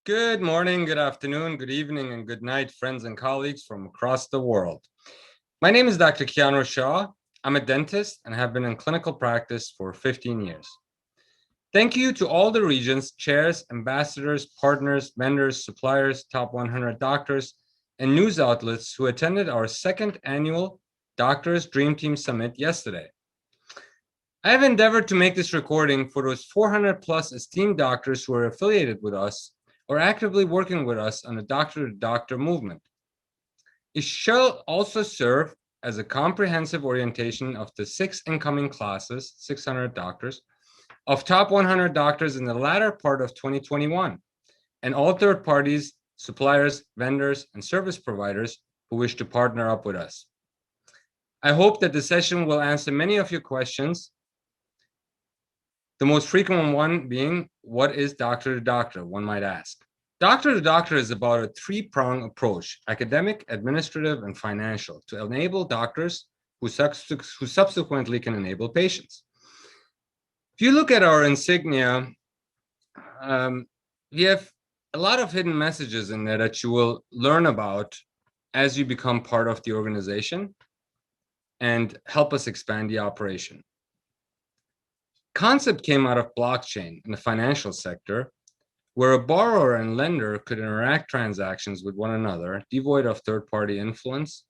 Good morning, good afternoon, good evening, and good night, friends and colleagues from across the world. My name is Dr. Keanu Shaw. I'm a dentist and have been in clinical practice for 15 years. Thank you to all the regions, chairs, ambassadors, partners, vendors, suppliers, top 100 doctors, and news outlets who attended our second annual Doctors Dream Team Summit yesterday. I have endeavored to make this recording for those 400 plus esteemed doctors who are affiliated with us or actively working with us on the doctor-to-doctor movement. It shall also serve as a comprehensive orientation of the 6 incoming classes, 600 doctors, of top 100 doctors in the latter part of 2021, and all third parties, suppliers, vendors, and service providers who wish to partner up with us. I hope that the session will answer many of your questions. The most frequent one being, what is doctor to doctor, one might ask. Doctor to doctor is about a three-pronged approach, academic, administrative, and financial, to enable doctors who subsequently can enable patients. If you look at our insignia, we have a lot of hidden messages in there that you will learn about as you become part of the organization and help us expand the operation. Concept came out of blockchain in the financial sector, where a borrower and lender could interact transactions with one another, devoid of third-party influence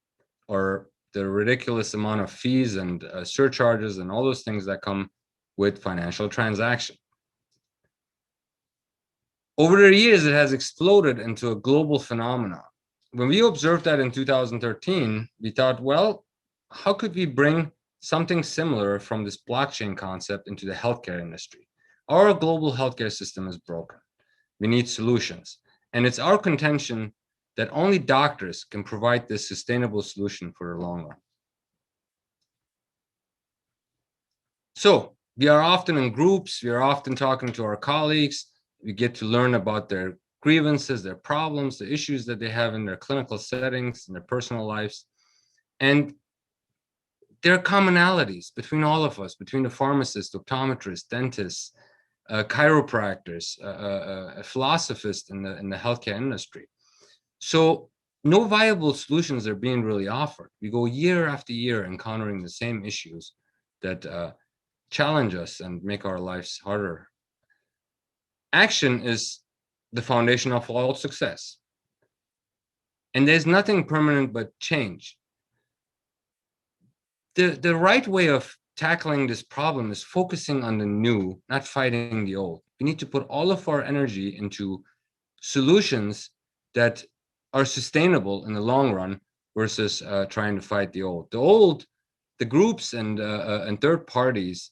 or the ridiculous amount of fees and surcharges and all those things that come with financial transaction. Over the years, it has exploded into a global phenomenon. When we observed that in 2013, we thought, well, how could we bring something similar from this blockchain concept into the healthcare industry? Our global healthcare system is broken. We need solutions. And it's our contention that only doctors can provide this sustainable solution for the long run. So we are often in groups, we are often talking to our colleagues, we get to learn about their grievances, their problems, the issues that they have in their clinical settings, in their personal lives. And there are commonalities between all of us, between the pharmacists, optometrists, dentists, chiropractors, philosophists in the healthcare industry. So no viable solutions are being really offered. We go year after year encountering the same issues that challenge us and make our lives harder. Action is the foundation of all success. And there's nothing permanent but change. The right way of tackling this problem is focusing on the new, not fighting the old. We need to put all of our energy into solutions that are sustainable in the long run versus trying to fight the old. The groups and third parties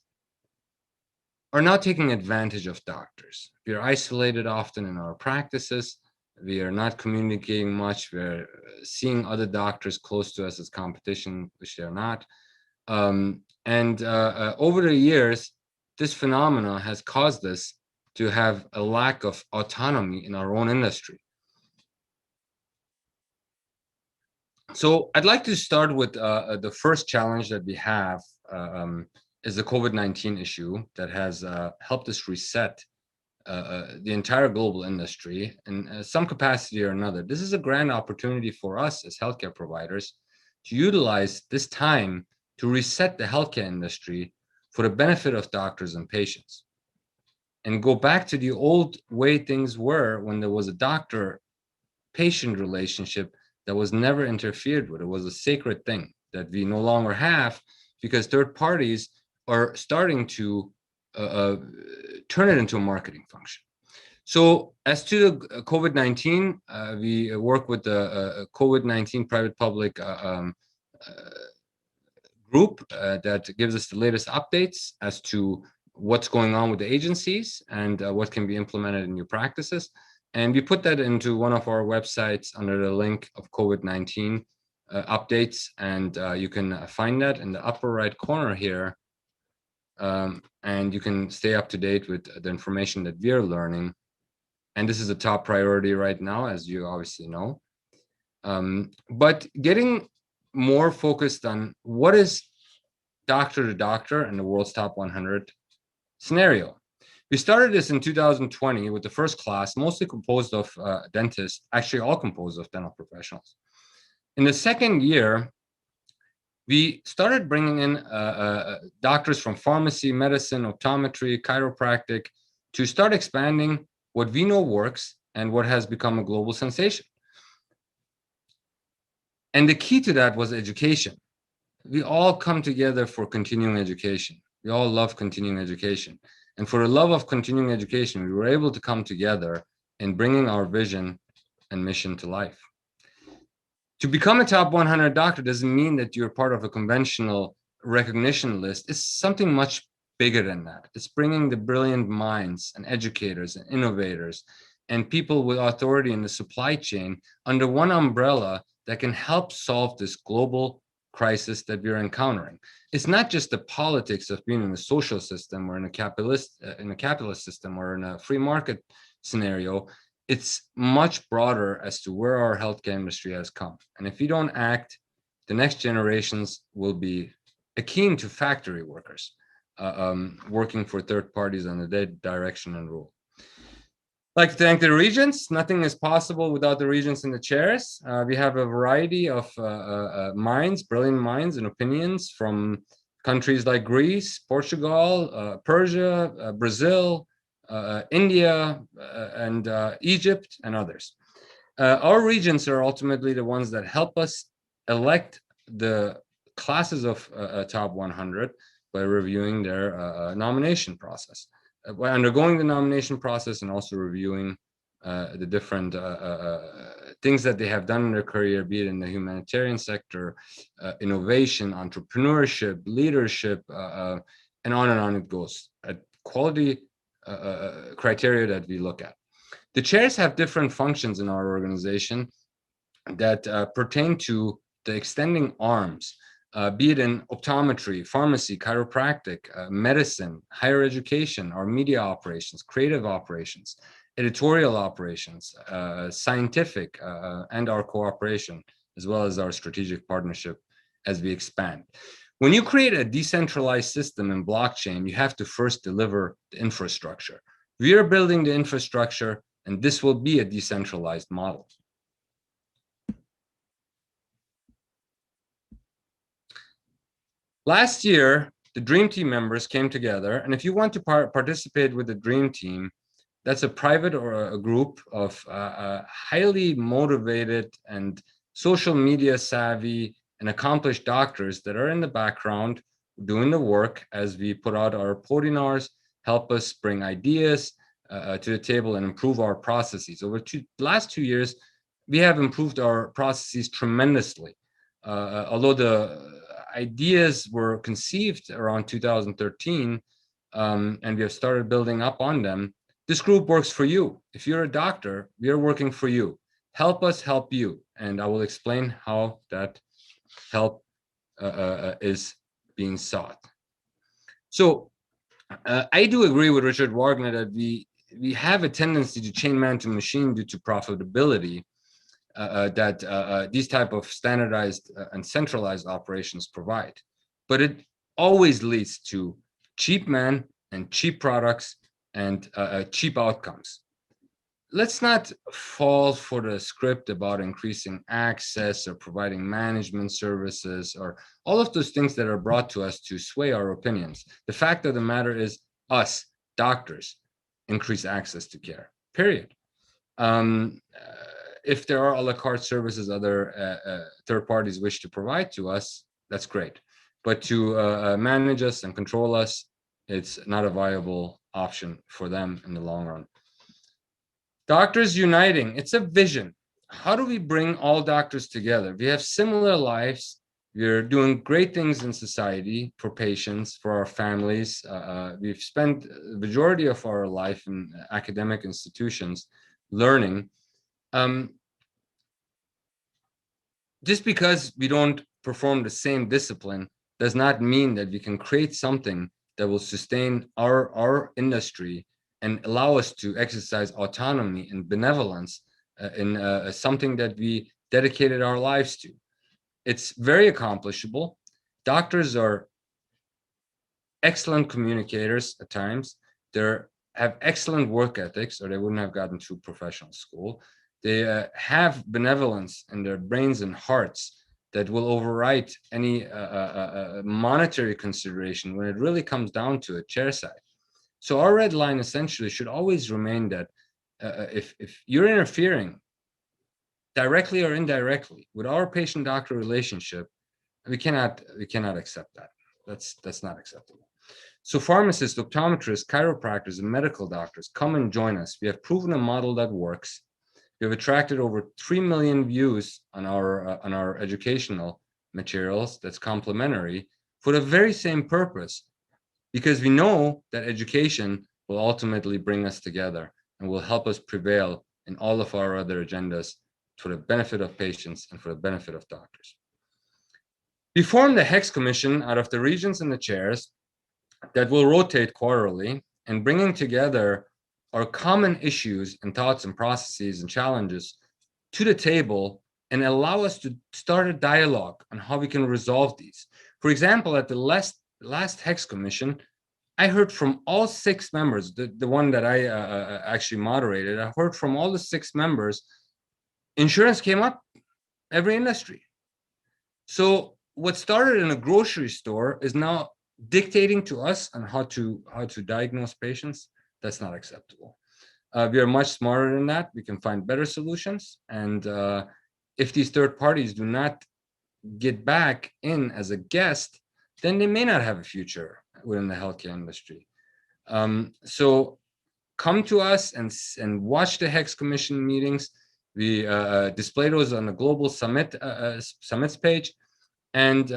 are not taking advantage of doctors. We are isolated often in our practices. We are not communicating much. We're seeing other doctors close to us as competition, which they're not. Over the years, this phenomena has caused us to have a lack of autonomy in our own industry. So I'd like to start with the first challenge that we have is the COVID-19 issue that has helped us reset the entire global industry in some capacity or another. This is a grand opportunity for us as healthcare providers to utilize this time to reset the healthcare industry for the benefit of doctors and patients, and go back to the old way things were when there was a doctor-patient relationship that was never interfered with. It was a sacred thing that we no longer have because third parties are starting to turn it into a marketing function. So as to the COVID-19, we work with the COVID-19 private-public group that gives us the latest updates as to what's going on with the agencies and what can be implemented in new practices. And we put that into one of our websites under the link of COVID-19 updates. And you can find that in the upper right corner here. And you can stay up to date with the information that we're learning. And this is a top priority right now, as you obviously know. But getting more focused on what is doctor to doctor in the world's top 100 scenario. We started this in 2020 with the first class, mostly composed of dentists, actually all composed of dental professionals. In the second year, we started bringing in doctors from pharmacy, medicine, optometry, chiropractic to start expanding what we know works and what has become a global sensation. And the key to that was education. We all come together for continuing education. We all love continuing education. And for the love of continuing education, we were able to come together in bringing our vision and mission to life. To become a top 100 doctor doesn't mean that you're part of a conventional recognition list. It's something much bigger than that. It's bringing the brilliant minds and educators and innovators and people with authority in the supply chain under one umbrella that can help solve this global crisis that we're encountering. It's not just the politics of being in a social system or in a capitalist system or in a free market scenario. It's much broader as to where our healthcare industry has come. And if we don't act, the next generations will be akin to factory workers, working for third parties under their direction and rule. I'd like to thank the regents. Nothing is possible without the regents in the chairs. We have a variety of minds, brilliant minds and opinions from countries like Greece, Portugal, Persia, Brazil, India, and Egypt, and others. Our regents are ultimately the ones that help us elect the classes of top 100 by reviewing their nomination process. By undergoing the nomination process and also reviewing the different things that they have done in their career, be it in the humanitarian sector, innovation, entrepreneurship, leadership, and on it goes. Quality criteria that we look at. The chairs have different functions in our organization that pertain to the extending arms, be it in optometry, pharmacy, chiropractic, medicine, higher education, our media operations, creative operations, editorial operations, scientific, and our cooperation, as well as our strategic partnership as we expand. When you create a decentralized system in blockchain, you have to first deliver the infrastructure. We are building the infrastructure, and this will be a decentralized model. Last year, the Dream Team members came together, and if you want to participate with the Dream Team, that's a private or a group of highly motivated and social media savvy and accomplished doctors that are in the background doing the work as we put out our Podinars, help us bring ideas to the table and improve our processes. Over the last 2 years, we have improved our processes tremendously. Although the ideas were conceived around 2013, and we have started building up on them, this group works for you. If you're a doctor, we are working for you. Help us help you. And I will explain how that help is being sought. So I do agree with Richard Wagner that we have a tendency to chain man to machine due to profitability that these type of standardized and centralized operations provide. But it always leads to cheap man and cheap products and cheap outcomes. Let's not fall for the script about increasing access or providing management services or all of those things that are brought to us to sway our opinions. The fact of the matter is us, doctors, increase access to care, period. If there are a la carte services other third parties wish to provide to us, that's great. But to manage us and control us, it's not a viable option for them in the long run. Doctors uniting, it's a vision. How do we bring all doctors together? We have similar lives. We're doing great things in society for patients, for our families. We've spent the majority of our life in academic institutions learning. Just because we don't perform the same discipline does not mean that we can create something that will sustain our industry and allow us to exercise autonomy and benevolence in something that we dedicated our lives to. It's very accomplishable. Doctors are excellent communicators at times. They're have excellent work ethics, or they wouldn't have gotten through professional school. They have benevolence in their brains and hearts that will overwrite any monetary consideration when it really comes down to it, chairside. So our red line essentially should always remain that if you're interfering directly or indirectly with our patient-doctor relationship, we cannot accept that. That's not acceptable. So pharmacists, optometrists, chiropractors, and medical doctors, come and join us. We have proven a model that works. We have attracted over 3 million views on our educational materials that's complementary for the very same purpose, because we know that education will ultimately bring us together and will help us prevail in all of our other agendas for the benefit of patients and for the benefit of doctors. We formed the HEX Commission out of the regents and the chairs that will rotate quarterly, and bringing together our common issues and thoughts and processes and challenges to the table and allow us to start a dialogue on how we can resolve these. For example, at the last HEX Commission, I heard from all 6 members, the one that I actually moderated, I heard from all the 6 members, insurance came up, every industry. So what started in a grocery store is now dictating to us on how to diagnose patients. That's not acceptable. We are much smarter than that. We can find better solutions. And if these third parties do not get back in as a guest, then they may not have a future within the healthcare industry. So come to us and watch the HEX Commission meetings. We display those on the Global Summits page. And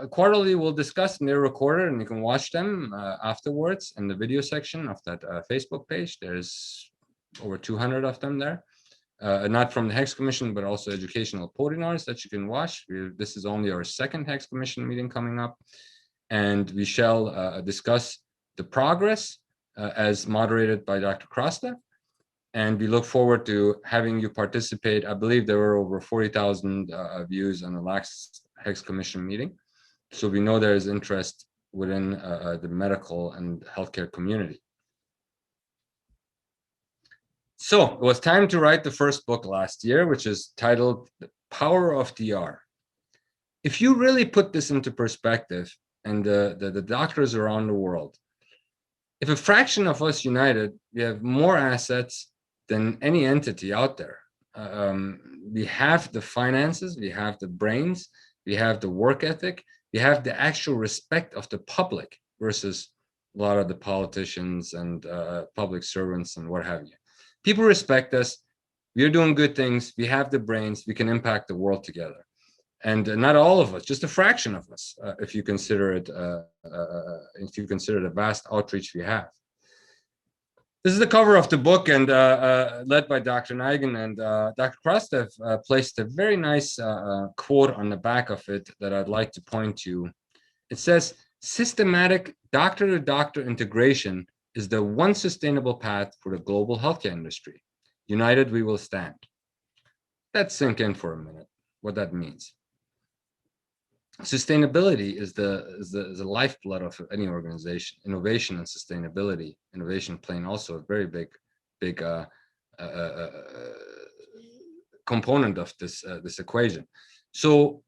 quarterly, we'll discuss, and they're recorded, and you can watch them afterwards in the video section of that Facebook page. There's over 200 of them there, not from the HEX Commission, but also educational Podinars that you can watch. This is only our 2nd HEX Commission meeting coming up, and we shall discuss the progress as moderated by Dr. Krasta. And we look forward to having you participate. I believe there were over 40,000 views on the last HEX Commission meeting. So we know there is interest within the medical and healthcare community. So it was time to write the first book last year, which is titled The Power of DR. If you really put this into perspective, and the doctors around the world, if a fraction of us united, we have more assets than any entity out there. We have the finances, we have the brains, we have the work ethic, we have the actual respect of the public versus a lot of the politicians and public servants and what have you. People respect us. We're doing good things. We have the brains. We can impact the world together. And not all of us, just a fraction of us, if you consider it, if you consider the vast outreach we have. This is the cover of the book, and led by Dr. Nigan, and Dr. Krastev placed a very nice quote on the back of it that I'd like to point to. It says, "Systematic doctor-to-doctor integration is the one sustainable path for the global healthcare industry. United, we will stand." Let's sink in for a minute, what that means. Sustainability is the lifeblood of any organization. Innovation and sustainability, innovation playing also a very big component of this equation. So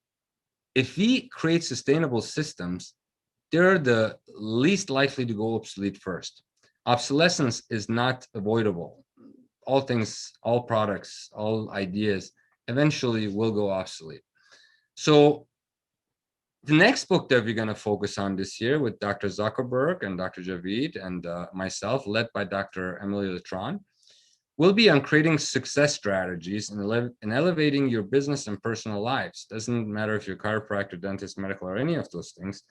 if we create sustainable systems, they're the least likely to go obsolete first. Obsolescence is not avoidable. All things, all products, all ideas eventually will go obsolete. So the next book that we're going to focus on this year with Dr. Zuckerberg and Dr. Javid and myself, led by Dr. Emily Letron, will be on creating success strategies and elevating your business and personal lives. Doesn't matter if you're a chiropractor, dentist, medical, or any of those things.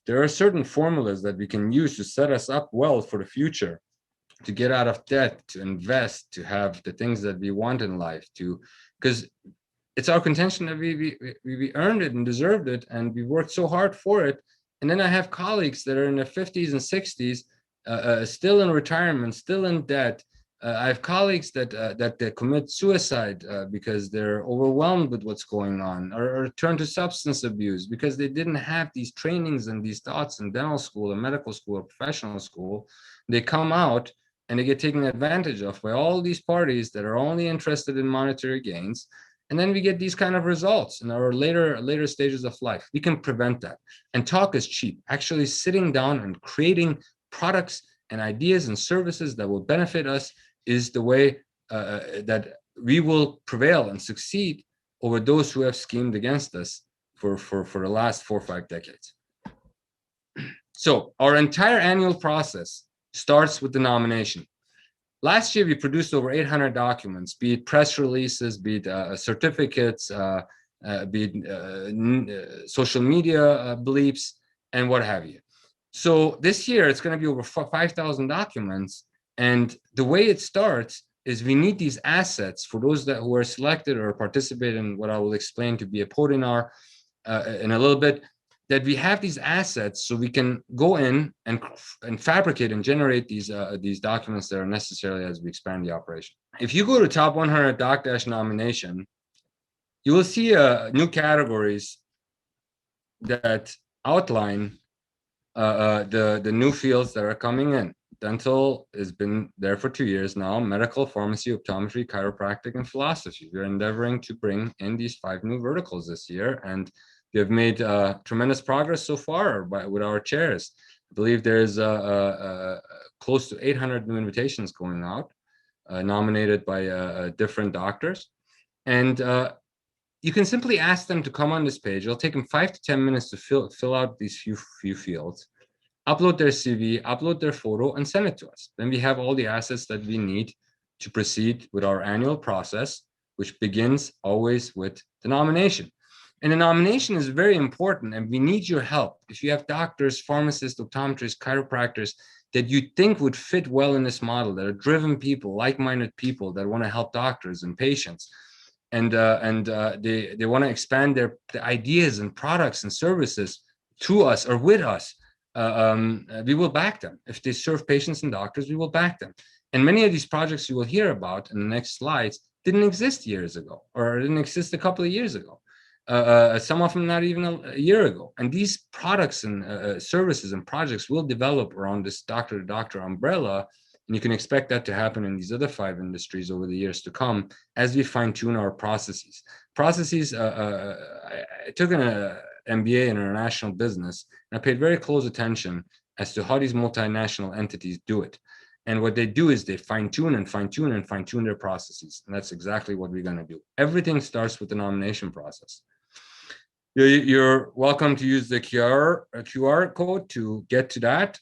There are certain formulas that we can use to set us up well for the future, to get out of debt, to invest, to have the things that we want in life, because it's our contention that we earned it and deserved it, and we worked so hard for it. And then I have colleagues that are in their 50s and 60s, still in retirement, still in debt. I have colleagues that commit suicide because they're overwhelmed with what's going on, or turn to substance abuse because they didn't have these trainings and these thoughts in dental school or medical school or professional school. They come out and they get taken advantage of by all these parties that are only interested in monetary gains. And then we get these kind of results in our later stages of life. We can prevent that. And talk is cheap. Actually sitting down and creating products and ideas and services that will benefit us is the way that we will prevail and succeed over those who have schemed against us for the last 4 or 5 decades. So our entire annual process starts with the nomination. Last year, we produced over 800 documents, be it press releases, be it certificates, be it social media bleeps, and what have you. So this year, it's going to be over 5,000 documents. And the way it starts is we need these assets for those who are selected or participate in what I will explain to be a Podinar in a little bit, that we have these assets so we can go in and fabricate and generate these documents that are necessary as we expand the operation. If you go to top 100 doc- nomination, you will see new categories that outline the new fields that are coming in. Dental has been there for 2 years now. Medical, pharmacy, optometry, chiropractic, and philosophy. We're endeavoring to bring in these 5 new verticals this year, and we have made tremendous progress so far with our chairs. I believe there's close to 800 new invitations going out, nominated by different doctors. And you can simply ask them to come on this page. It'll take them 5 to 10 minutes to fill out these few fields, upload their CV, upload their photo, and send it to us. Then we have all the assets that we need to proceed with our annual process, which begins always with the nomination. And the nomination is very important, and we need your help. If you have doctors, pharmacists, optometrists, chiropractors that you think would fit well in this model, that are driven people, like-minded people that want to help doctors and patients, and they want to expand their ideas and products and services through us or with us, we will back them. If they serve patients and doctors, we will back them. And many of these projects you will hear about in the next slides didn't exist years ago, or didn't exist a couple of years ago. Some of them not even a year ago. And these products and services and projects will develop around this doctor-to-doctor umbrella. And you can expect that to happen in these other 5 industries over the years to come as we fine-tune our processes. I took an MBA in international business, and I paid very close attention as to how these multinational entities do it. And what they do is they fine-tune and fine-tune and fine-tune their processes. And that's exactly what we're going to do. Everything starts with the nomination process. You're welcome to use the QR code to get to that.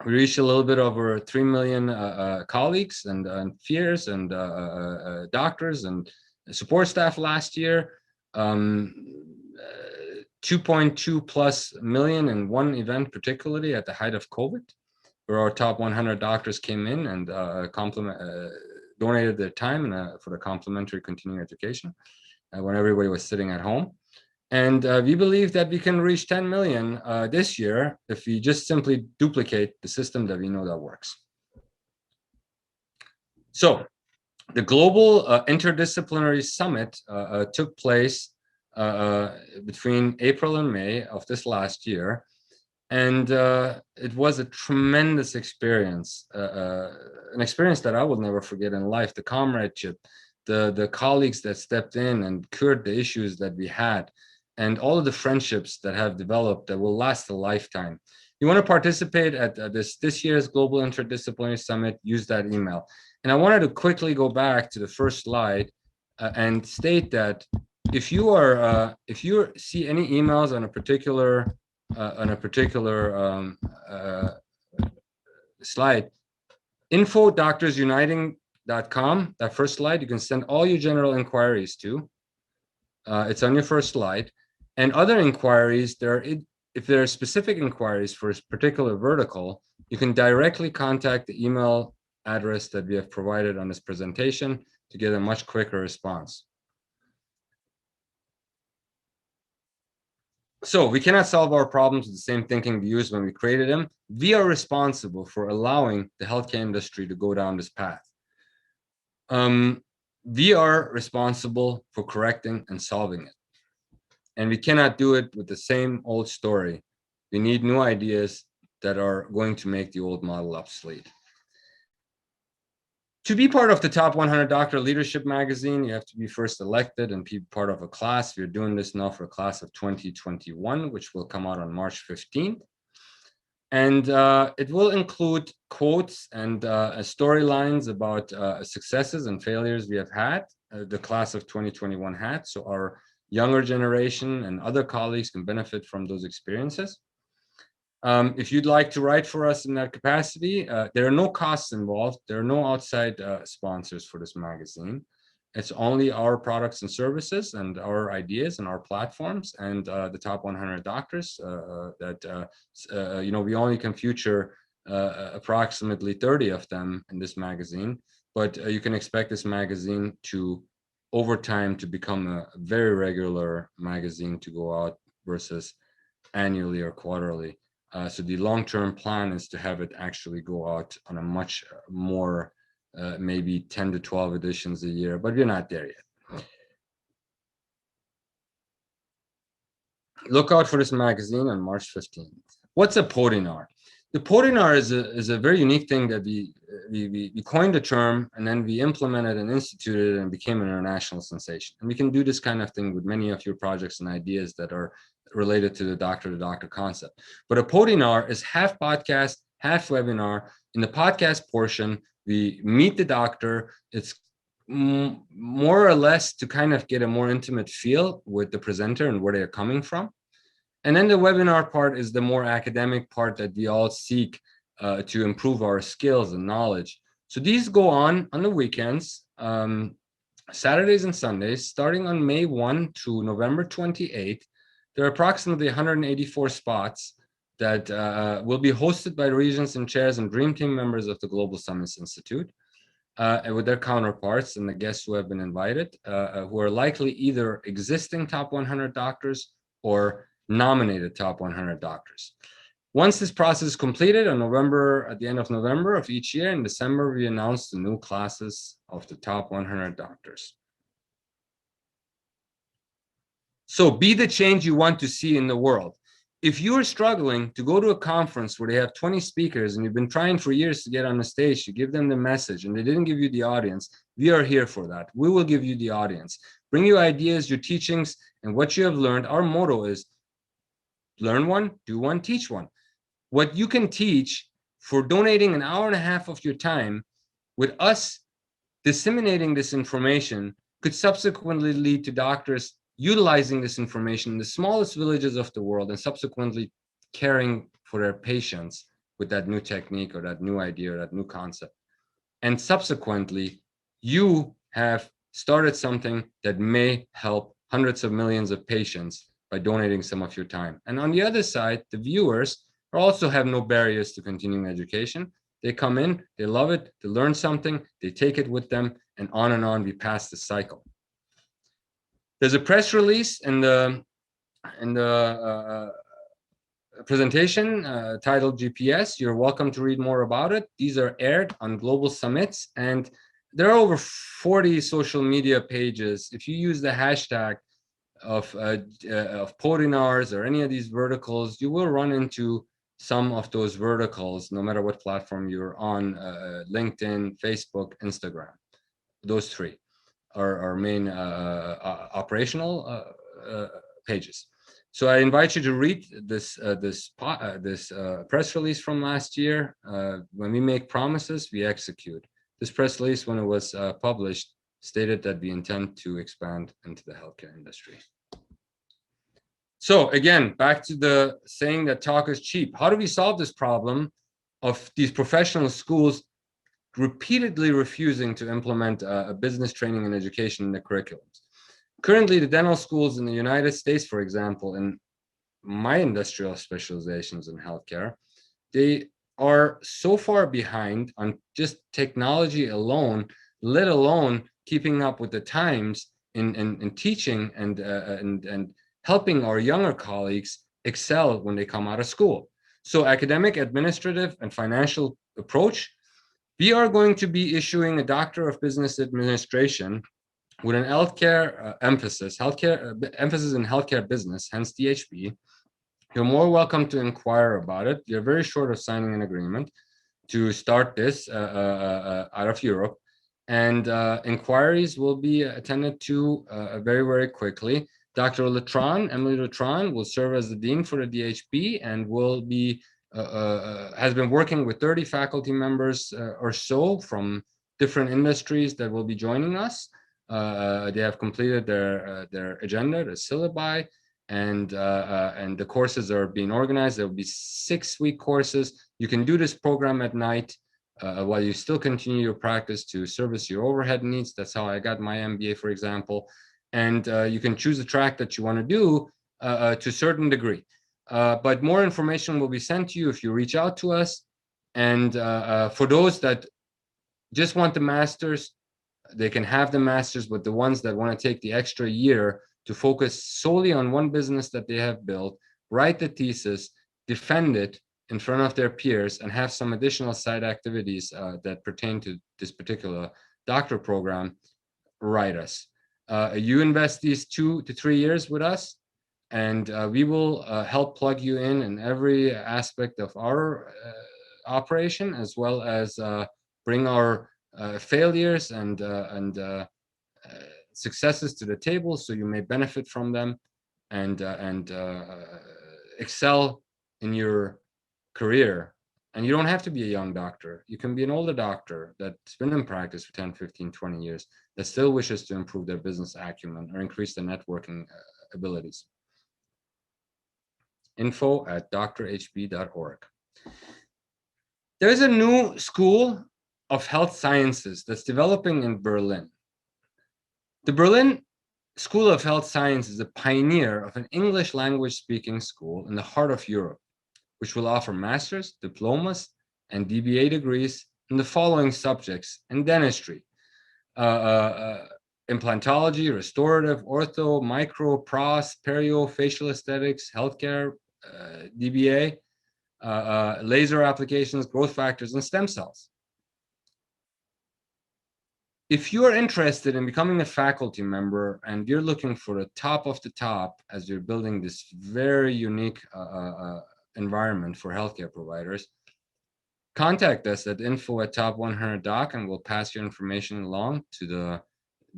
We reached a little bit over 3 million colleagues and peers and doctors and support staff last year. 2.2 plus million in one event, particularly at the height of COVID, where our top 100 doctors came in and donated their time for the complimentary continuing education when everybody was sitting at home. And we believe that we can reach 10 million this year if we just simply duplicate the system that we know that works. So the Global Interdisciplinary Summit took place between April and May of this last year. And it was a tremendous experience, an experience that I will never forget in life. The comradeship, the colleagues that stepped in and cured the issues that we had, and all of the friendships that have developed that will last a lifetime. You want to participate at this year's Global Interdisciplinary Summit, use that email. And I wanted to quickly go back to the first slide and state that if you see any emails on a particular slide, info.doctorsuniting.com, that first slide, you can send all your general inquiries to. It's on your first slide. And other inquiries, if there are specific inquiries for a particular vertical, you can directly contact the email address that we have provided on this presentation to get a much quicker response. So we cannot solve our problems with the same thinking we used when we created them. We are responsible for allowing the healthcare industry to go down this path. We are responsible for correcting and solving it. And we cannot do it with the same old story. We need new ideas that are going to make the old model obsolete. To be part of the top 100 Doctor Leadership magazine, you have to be first elected and be part of a class. We're doing this now for a class of 2021, which will come out on March 15th. And it will include quotes and storylines about successes and failures we have had, the class of 2021 had. So our younger generation and other colleagues can benefit from those experiences. If you'd like to write for us in that capacity, there are no costs involved. There are no outside sponsors for this magazine. It's only our products and services and our ideas and our platforms and the top 100 doctors that, we only can feature approximately 30 of them in this magazine, but you can expect this magazine to, over time, to become a very regular magazine to go out versus annually or quarterly. So the long-term plan is to have it actually go out on a much more maybe 10 to 12 editions a year, but we're not there yet. Look out for this magazine on March 15th. What's a Podinar? The Podinar is a very unique thing that we coined a term and then we implemented and instituted it and became an international sensation. And we can do this kind of thing with many of your projects and ideas that are related to the doctor-to-doctor concept. But a Podinar is half podcast, half webinar. In the podcast portion, we meet the doctor. It's more or less to kind of get a more intimate feel with the presenter and where they're coming from. And then the webinar part is the more academic part that we all seek to improve our skills and knowledge. So these go on the weekends, Saturdays and Sundays, starting on May 1 to November 28th. There are approximately 184 spots that will be hosted by regents and chairs and dream team members of the Global Summits Institute with their counterparts and the guests who have been invited, who are likely either existing top 100 doctors or nominated top 100 doctors. Once this process is completed at the end of November of each year, in December, we announce the new classes of the top 100 doctors. So be the change you want to see in the world. If you are struggling to go to a conference where they have 20 speakers and you've been trying for years to get on the stage to give them the message and they didn't give you the audience, we are here for that. We will give you the audience. Bring your ideas, your teachings, and what you have learned. Our motto is learn one, do one, teach one. What you can teach for donating an hour and a half of your time with us disseminating this information could subsequently lead to doctors utilizing this information in the smallest villages of the world and subsequently caring for their patients with that new technique or that new idea or that new concept. And subsequently, you have started something that may help hundreds of millions of patients by donating some of your time. And on the other side, the viewers also have no barriers to continuing education. They come in, they love it, they learn something, they take it with them, and on we pass the cycle. There's a press release in the presentation titled GPS. You're welcome to read more about it. These are aired on global summits, and there are over 40 social media pages. If you use the hashtag of Podinars or any of these verticals, you will run into some of those verticals, no matter what platform you're on, LinkedIn, Facebook, Instagram. Those three are our main operational pages. So I invite you to read this press release from last year. When we make promises, we execute. This press release, when it was published, stated that we intend to expand into the healthcare industry. So again, back to the saying that talk is cheap. How do we solve this problem of these professional schools repeatedly refusing to implement a business training and education in the curriculums? Currently, the dental schools in the United States, for example, in my industrial specializations in healthcare, they are so far behind on just technology alone, let alone keeping up with the times in teaching and helping our younger colleagues excel when they come out of school. So academic, administrative, and financial approach, we are going to be issuing a Doctor of Business Administration with an healthcare emphasis in healthcare business, hence DHB. You're more welcome to inquire about it. You're very short of signing an agreement to start this out of Europe. and inquiries will be attended to very, very quickly. Dr. Emily Latron, will serve as the dean for the DHB and will be has been working with 30 faculty members or so from different industries that will be joining us. They have completed their agenda, the syllabi, and the courses are being organized. There will be 6-week courses. You can do this program at night while you still continue your practice to service your overhead needs. That's how I got my MBA, for example. And you can choose a track that you want to do to a certain degree. But more information will be sent to you if you reach out to us. And for those that just want the master's, they can have the master's, but the ones that want to take the extra year to focus solely on one business that they have built, write the thesis, defend it in front of their peers, and have some additional side activities that pertain to this particular doctorate program, write us. You invest these 2 to 3 years with us, and we will help plug you in every aspect of our operation, as well as bring our failures and successes to the table, so you may benefit from them and excel in your career. And you don't have to be a young doctor. You can be an older doctor that's been in practice for 10, 15, 20 years that still wishes to improve their business acumen or increase their networking abilities. info@drhb.org. There's a new school of health sciences that's developing in Berlin. The Berlin School of Health Science is a pioneer of an English language speaking school in the heart of Europe, which will offer master's, diplomas, and DBA degrees in the following subjects in dentistry: implantology, restorative, ortho, micro, pros, perio, facial aesthetics, healthcare, DBA, laser applications, growth factors, and stem cells. If you're interested in becoming a faculty member and you're looking for the top of the top as you're building this very unique environment for healthcare providers, contact us at info@top100doc, and we'll pass your information along to the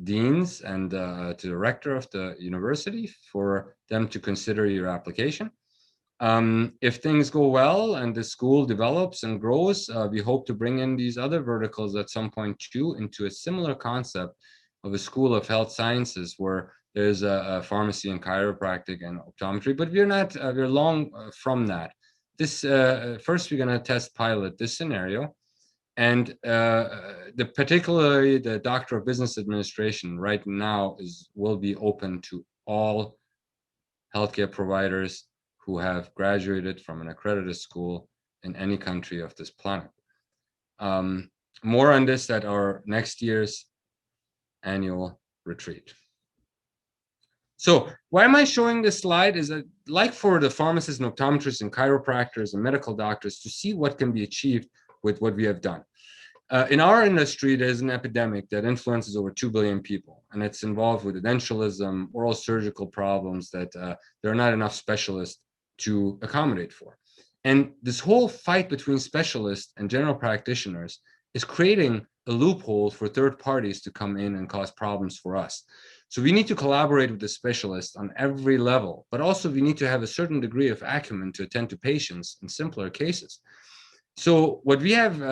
deans and to the rector of the university for them to consider your application. If things go well and the school develops and grows, we hope to bring in these other verticals at some point too, into a similar concept of a school of health sciences where there's a pharmacy and chiropractic and optometry, but we're long from that. This first, we're going to test pilot this scenario, and particularly the Doctor of Business Administration right now will be open to all healthcare providers who have graduated from an accredited school in any country of this planet. More on this at our next year's annual retreat. So why am I showing this slide? Is that, like for the pharmacists and optometrists and chiropractors and medical doctors, to see what can be achieved with what we have done. In our industry, there's an epidemic that influences over 2 billion people, and it's involved with edentalism, oral surgical problems that there are not enough specialists to accommodate for. And this whole fight between specialists and general practitioners is creating a loophole for third parties to come in and cause problems for us. So we need to collaborate with the specialists on every level, but also we need to have a certain degree of acumen to attend to patients in simpler cases. So what we have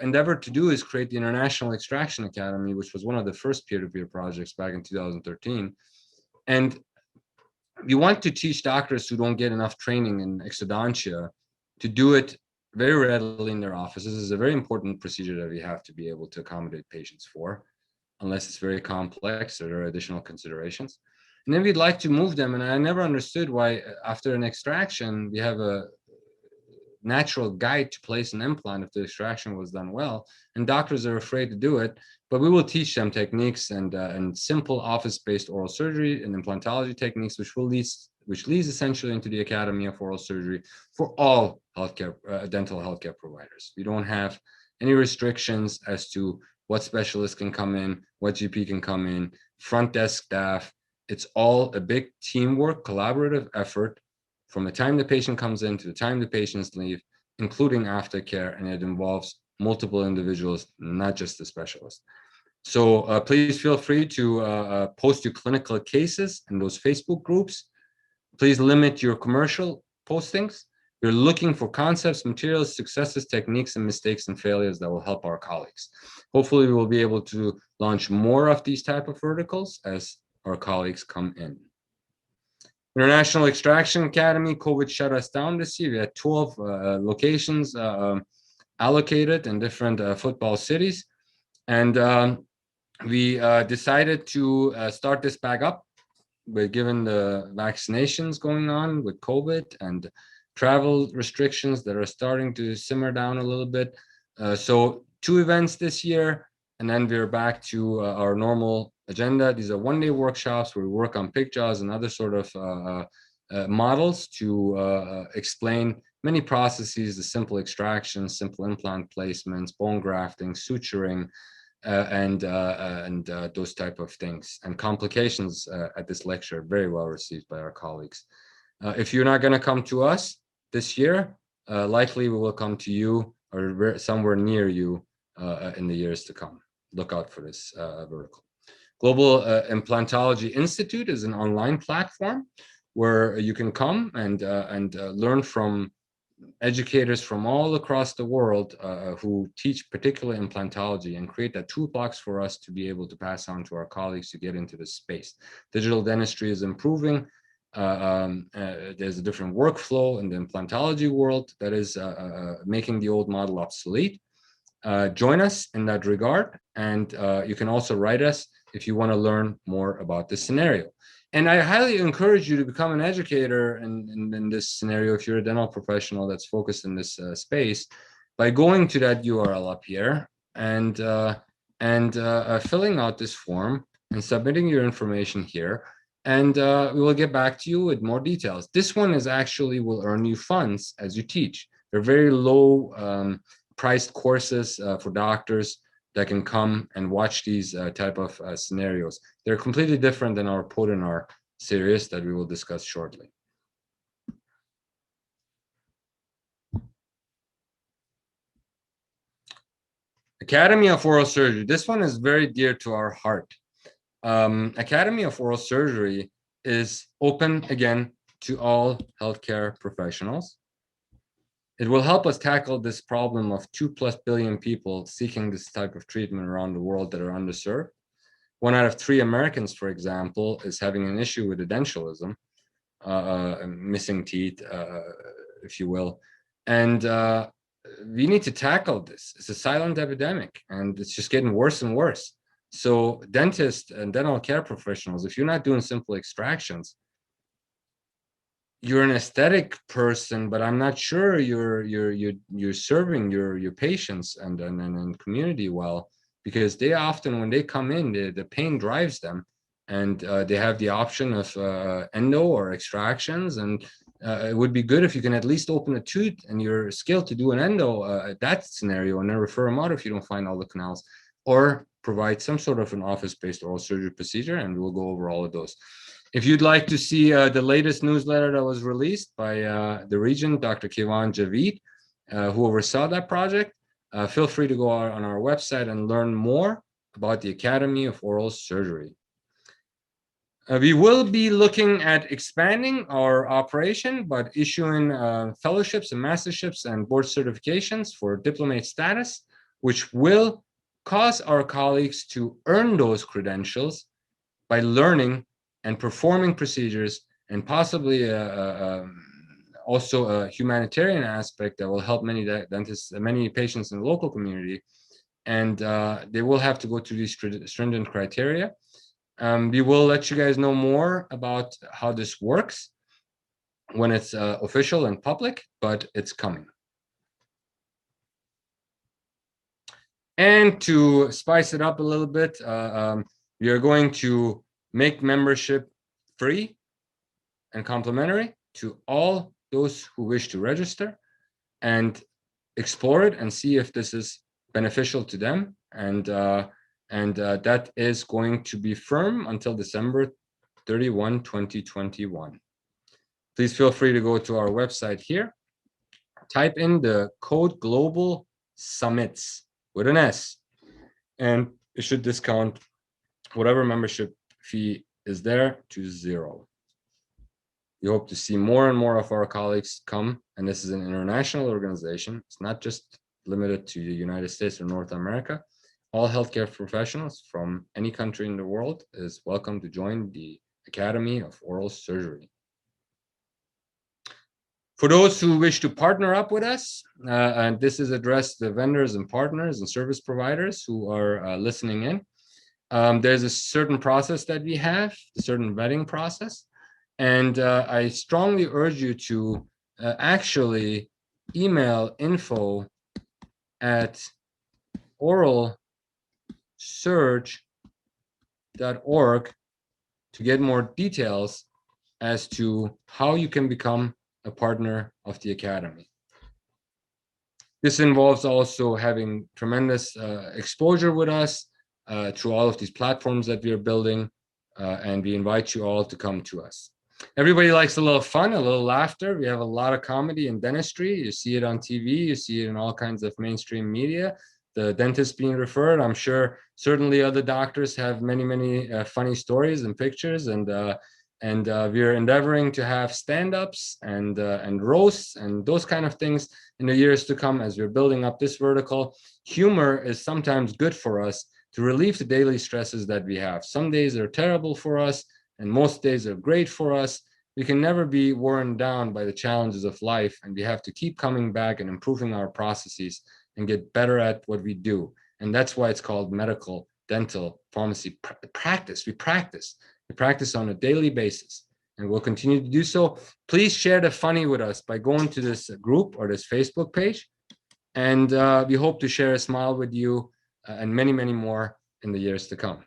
endeavored to do is create the International Extraction Academy, which was one of the first peer-to-peer projects back in 2013. And we want to teach doctors who don't get enough training in exodontia to do it very readily in their offices. This is a very important procedure that we have to be able to accommodate patients for, unless it's very complex or there are additional considerations. And then we'd like to move them. And I never understood why after an extraction, we have a natural guide to place an implant if the extraction was done well, and doctors are afraid to do it. But we will teach them techniques and simple office-based oral surgery and implantology techniques, which leads essentially into the Academy of Oral Surgery for all healthcare, dental healthcare providers. We don't have any restrictions as to what specialists can come in, what GP can come in, front desk staff. It's all a big teamwork, collaborative effort from the time the patient comes in to the time the patients leave, including aftercare, and it involves multiple individuals, not just the specialist. So please feel free to post your clinical cases in those Facebook groups. Please limit your commercial postings. We're looking for concepts, materials, successes, techniques, and mistakes and failures that will help our colleagues. Hopefully, we will be able to launch more of these type of verticals as our colleagues come in. International Extraction Academy, COVID shut us down this year. We had 12 locations allocated in different football cities. And we decided to start this back up. But given the vaccinations going on with COVID and travel restrictions that are starting to simmer down a little bit. So 2 events this year, and then we're back to our normal agenda. These are one-day workshops where we work on pick jaws and other sort of models to explain many processes, the simple extractions, simple implant placements, bone grafting, suturing, and those type of things. And complications at this lecture very well received by our colleagues. If you're not going to come to us this year, likely we will come to you or somewhere near you in the years to come. Look out for this vertical. Global Implantology Institute is an online platform where you can come and learn from educators from all across the world who teach particular implantology and create that toolbox for us to be able to pass on to our colleagues to get into this space. Digital dentistry is improving. There's a different workflow in the implantology world that is making the old model obsolete. Join us in that regard, and you can also write us if you want to learn more about this scenario. And I highly encourage you to become an educator in this scenario if you're a dental professional that's focused in this space by going to that URL up here and filling out this form and submitting your information here. And we will get back to you with more details. This one is actually will earn you funds as you teach. They're very low priced courses for doctors that can come and watch these type of scenarios. They're completely different than our Podinar series that we will discuss shortly. Academy of Oral Surgery. This one is very dear to our heart. Academy of Oral Surgery is open again to all healthcare professionals. It will help us tackle this problem of 2+ billion people seeking this type of treatment around the world that are underserved. 1 out of 3 Americans, for example, is having an issue with edentalism, missing teeth, if you will. And we need to tackle this. It's a silent epidemic, and it's just getting worse and worse. So dentists and dental care professionals, if you're not doing simple extractions, you're an aesthetic person, but I'm not sure you're serving your patients and community well, because they often, when they come in, the pain drives them, and they have the option of endo or extractions. And it would be good if you can at least open a tooth and you're skilled to do an endo at that scenario, and then refer them out if you don't find all the canals, or provide some sort of an office-based oral surgery procedure, and we'll go over all of those. If you'd like to see the latest newsletter that was released by the regent, Dr. Kivan Javid, who oversaw that project, feel free to go out on our website and learn more about the Academy of Oral Surgery. We will be looking at expanding our operation, but issuing fellowships and masterships and board certifications for diplomate status, which will cause our colleagues to earn those credentials by learning and performing procedures, and possibly also a humanitarian aspect that will help many dentists, many patients in the local community. And they will have to go through these stringent criteria. We will let you guys know more about how this works when it's official and public, but it's coming. And to spice it up a little bit, we are going to make membership free and complimentary to all those who wish to register and explore it and see if this is beneficial to them. And that is going to be firm until December 31, 2021. Please feel free to go to our website here, type in the code Global Summits with an S, and it should discount whatever membership fee is there to 0. We hope to see more and more of our colleagues come, and this is an international organization. It's not just limited to the United States or North America. All healthcare professionals from any country in the world is welcome to join the Academy of Oral Surgery. For those who wish to partner up with us, and this is addressed to vendors and partners and service providers who are listening in, there's a certain process that we have, a certain vetting process. And I strongly urge you to actually email info@oralsurge.org to get more details as to how you can become a partner of the Academy. This involves also having tremendous exposure with us through all of these platforms that we are building, and we invite you all to come to us. Everybody likes a little fun, a little laughter. We have a lot of comedy in dentistry. You see it on TV, you see it in all kinds of mainstream media. The dentist being referred, I'm sure certainly other doctors have many, many funny stories and pictures, and we're endeavoring to have stand-ups and roasts and those kind of things in the years to come as we're building up this vertical. Humor is sometimes good for us to relieve the daily stresses that we have. Some days are terrible for us, and most days are great for us. We can never be worn down by the challenges of life, and we have to keep coming back and improving our processes and get better at what we do. And that's why it's called medical, dental, pharmacy practice. We practice on a daily basis, and we'll continue to do so. Please share the funny with us by going to this group or this Facebook page, and we hope to share a smile with you and many, many more in the years to come.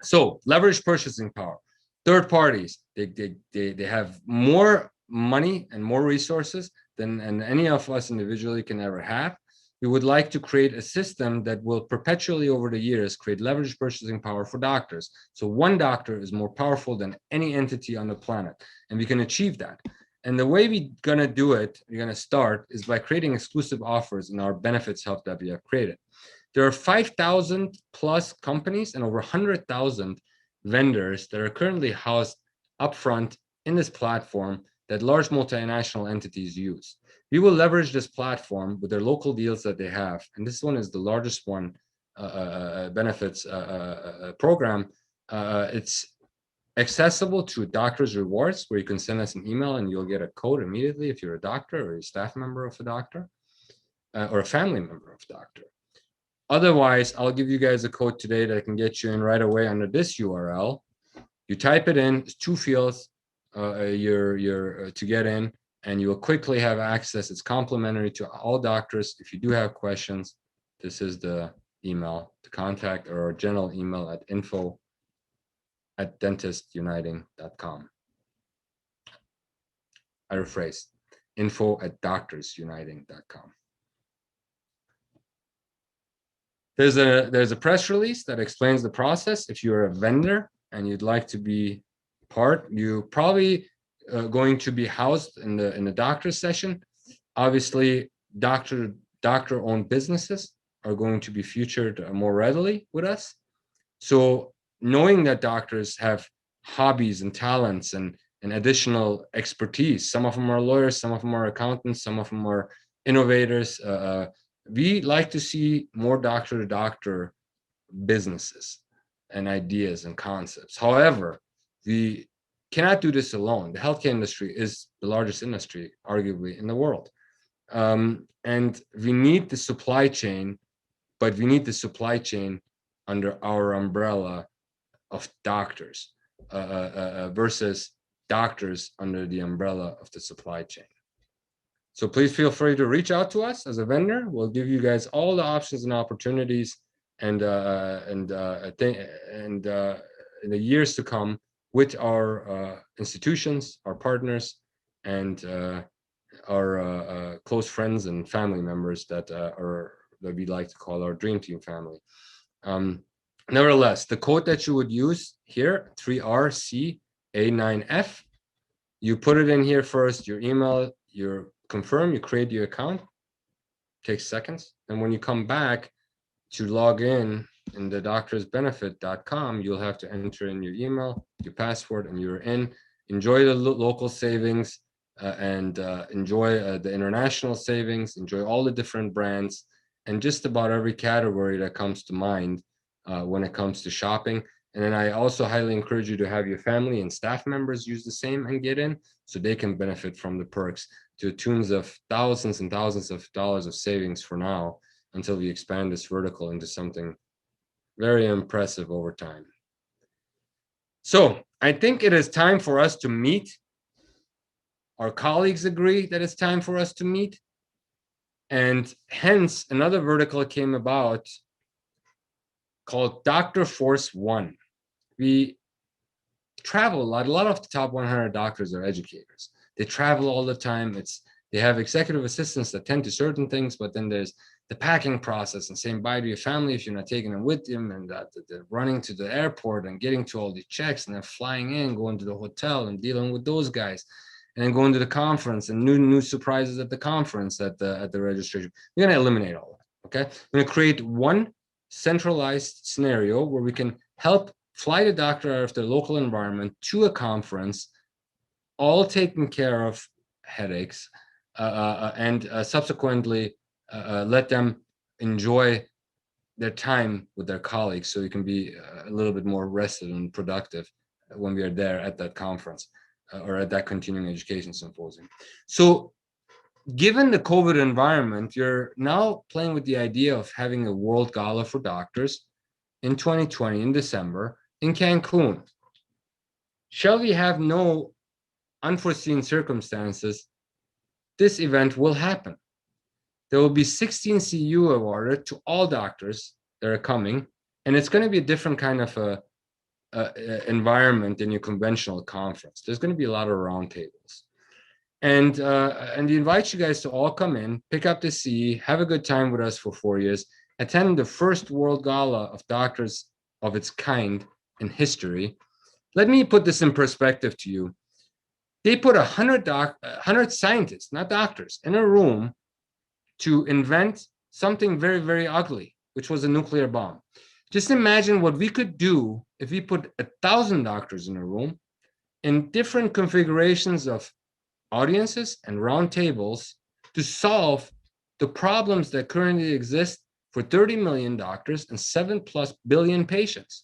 So leverage purchasing power. Third parties, they have more money and more resources than any of us individually can ever have. We would like to create a system that will perpetually over the years create leverage purchasing power for doctors. So one doctor is more powerful than any entity on the planet, and we can achieve that. And the way we're going to do it, we're going to start, is by creating exclusive offers in our benefits hub that we have created. There are 5,000 plus companies and over 100,000 vendors that are currently housed upfront in this platform that large multinational entities use. We will leverage this platform with their local deals that they have. And this one is the largest one, benefits program. It's accessible to Doctor's Rewards, where you can send us an email and you'll get a code immediately if you're a doctor or a staff member of a doctor or a family member of a doctor. Otherwise, I'll give you guys a code today that can get you in right away under this URL. You type it in, it's 2 fields to get in, and you will quickly have access. It's complimentary to all doctors. If you do have questions, this is the email to contact, or our general email at info@dentistuniting.com. I rephrase, info@doctorsuniting.com. There's a press release that explains the process. If you're a vendor and you'd like to be part, you probably going to be housed in the doctor session. Obviously, doctor-owned businesses are going to be featured more readily with us. So knowing that doctors have hobbies and talents and additional expertise, some of them are lawyers, some of them are accountants, some of them are innovators. We like to see more doctor-to-doctor businesses and ideas and concepts. However, we cannot do this alone. The healthcare industry is the largest industry, arguably, in the world. And we need the supply chain, but we need the supply chain under our umbrella of doctors versus doctors under the umbrella of the supply chain. So please feel free to reach out to us as a vendor. We'll give you guys all the options and opportunities and in the years to come with our institutions, our partners, and our close friends and family members that we like to call our dream team family. Nevertheless, the code that you would use here, 3RCA9F, you put it in here first, your email, your confirm, you create your account, takes seconds. And when you come back, to log in the doctorsbenefit.com, you'll have to enter in your email, your password, and you're in. Enjoy the local savings and enjoy the international savings, enjoy all the different brands and just about every category that comes to mind when it comes to shopping. And then I also highly encourage you to have your family and staff members use the same and get in so they can benefit from the perks to tunes of thousands and thousands of dollars of savings for now until we expand this vertical into something very impressive over time. So I think it is time for us to meet. Our colleagues agree that it's time for us to meet. And hence another vertical came about called Doctor Force One. We travel a lot. A lot of the top 100 doctors are educators. They travel all the time. They have executive assistants that tend to certain things, but then there's the packing process and saying bye to your family if you're not taking them with them, and the running to the airport and getting to all the checks and then flying in, going to the hotel and dealing with those guys, and then going to the conference and new surprises at the conference at the registration. We're going to eliminate all that. Okay, we're going to create one centralized scenario where we can help fly the doctor out of their local environment to a conference, all taking care of headaches, and subsequently let them enjoy their time with their colleagues so you can be a little bit more rested and productive when we are there at that conference or at that continuing education symposium. So given the COVID environment, you're now playing with the idea of having a world gala for doctors in 2020 in December in Cancun. Shall we have no unforeseen circumstances, this event will happen. There will be 16 CU awarded to all doctors that are coming, and it's going to be a different kind of a environment than your conventional conference. There's going to be a lot of roundtables. And we invite you guys to all come in, pick up the CE, have a good time with us for 4 years, attend the first World Gala of doctors of its kind in history. Let me put this in perspective to you. They put 100 scientists, not doctors, in a room to invent something very, very ugly, which was a nuclear bomb. Just imagine what we could do if we put 1,000 doctors in a room in different configurations of audiences and round tables to solve the problems that currently exist for 30 million doctors and 7+ billion patients.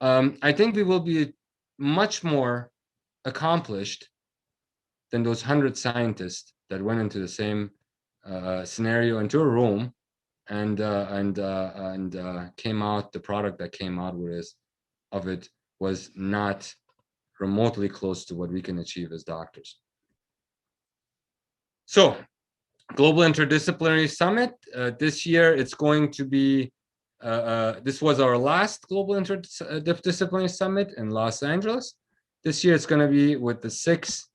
I think we will be much more accomplished than those 100 scientists that went into the same scenario into a room and came out. The product that came out of it was not remotely close to what we can achieve as doctors. So, Global Interdisciplinary Summit. This year, it's going to be, this was our last Global Interdisciplinary Summit in Los Angeles. This year, it's going to be with the six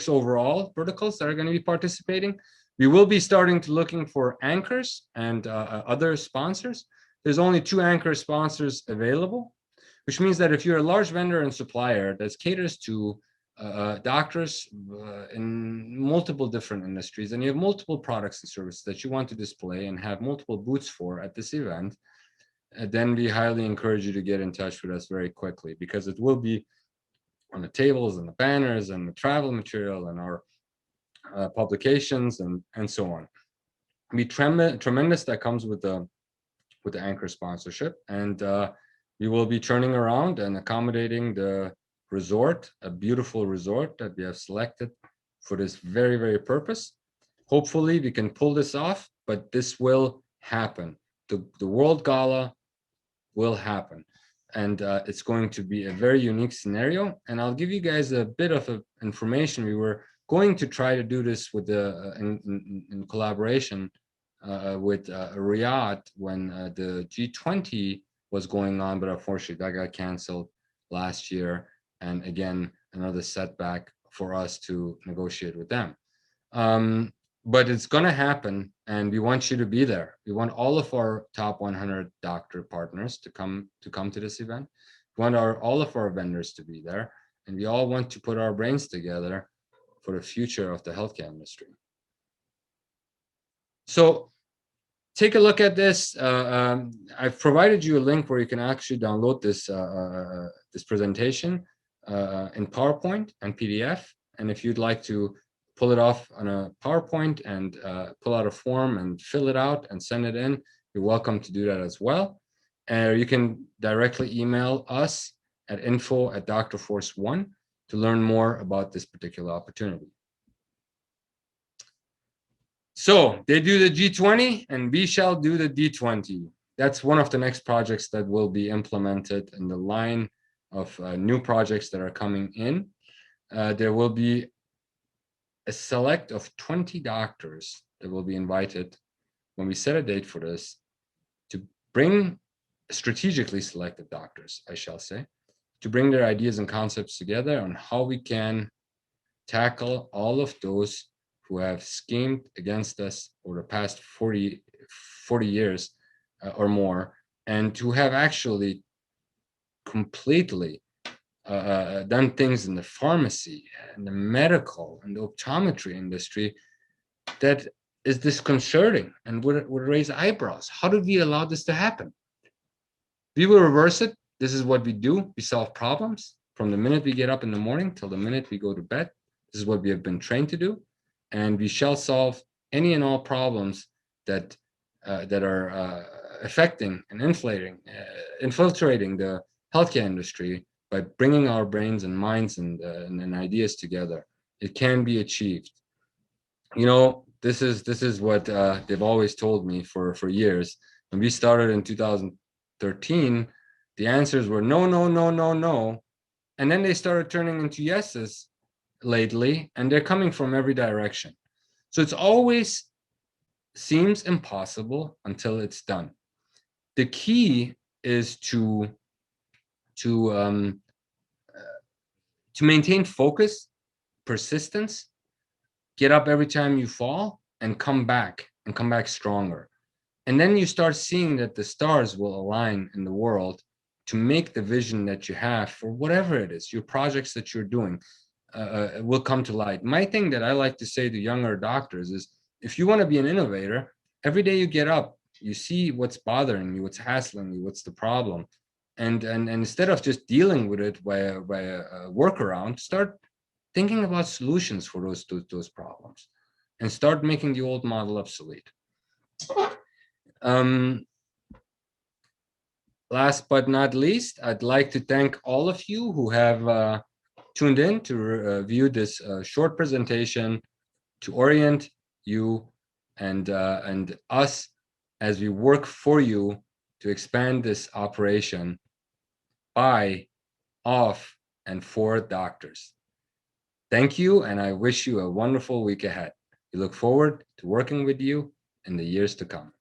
overall verticals that are going to be participating. We will be starting to looking for anchors and other sponsors. There's only 2 anchor sponsors available, which means that if you're a large vendor and supplier that caters to doctors in multiple different industries, and you have multiple products and services that you want to display and have multiple booths for at this event, then we highly encourage you to get in touch with us very quickly, because it will be on the tables and the banners and the travel material and our publications and so on. It'll be tremendous that comes with the anchor sponsorship, and we will be turning around and accommodating the resort, a beautiful resort that we have selected for this very, very purpose. Hopefully we can pull this off, but this will happen. The World Gala will happen, and it's going to be a very unique scenario. And I'll give you guys a bit of information. We were going to try to do this with in collaboration with Riyadh when the G20 was going on, but unfortunately that got canceled last year. And again, another setback for us to negotiate with them. But it's going to happen, and we want you to be there. We want all of our top 100 doctor partners to come to this event. We want all of our vendors to be there, and we all want to put our brains together for the future of the healthcare industry. So take a look at this. I've provided you a link where you can actually download this this presentation in PowerPoint and PDF. And if you'd like to pull it off on a PowerPoint and pull out a form and fill it out and send it in, you're welcome to do that as well. And you can directly email us at info@DrForce1 to learn more about this particular opportunity. So they do the G20 and we shall do the D20. That's one of the next projects that will be implemented in the line of new projects that are coming in. There will be a select of 20 doctors that will be invited when we set a date for this to bring strategically selected doctors, I shall say, to bring their ideas and concepts together on how we can tackle all of those who have schemed against us over the past 40 years or more, and who have actually completely done things in the pharmacy and the medical and the optometry industry that is disconcerting and would raise eyebrows. How did we allow this to happen? We will reverse it. This is what we do. We solve problems from the minute we get up in the morning till the minute we go to bed. This is what we have been trained to do. And we shall solve any and all problems that are affecting and infiltrating the healthcare industry by bringing our brains and minds and ideas together. It can be achieved. You know, this is what they've always told me for years. When we started in 2013, the answers were no, no, no, no, no. And then they started turning into yeses lately, and they're coming from every direction. So it's always seems impossible until it's done. The key is to maintain focus, persistence, get up every time you fall, and come back stronger. And then you start seeing that the stars will align in the world to make the vision that you have for whatever it is, your projects that you're doing, will come to light. My thing that I like to say to younger doctors is, if you want to be an innovator, every day you get up, you see what's bothering you, what's hassling you, what's the problem. And instead of just dealing with it by a workaround, start thinking about solutions for those problems and start making the old model obsolete. Last but not least, I'd like to thank all of you who have tuned in to view this short presentation to orient you and us as we work for you to expand this operation by, of, and for doctors. Thank you, and I wish you a wonderful week ahead. We look forward to working with you in the years to come.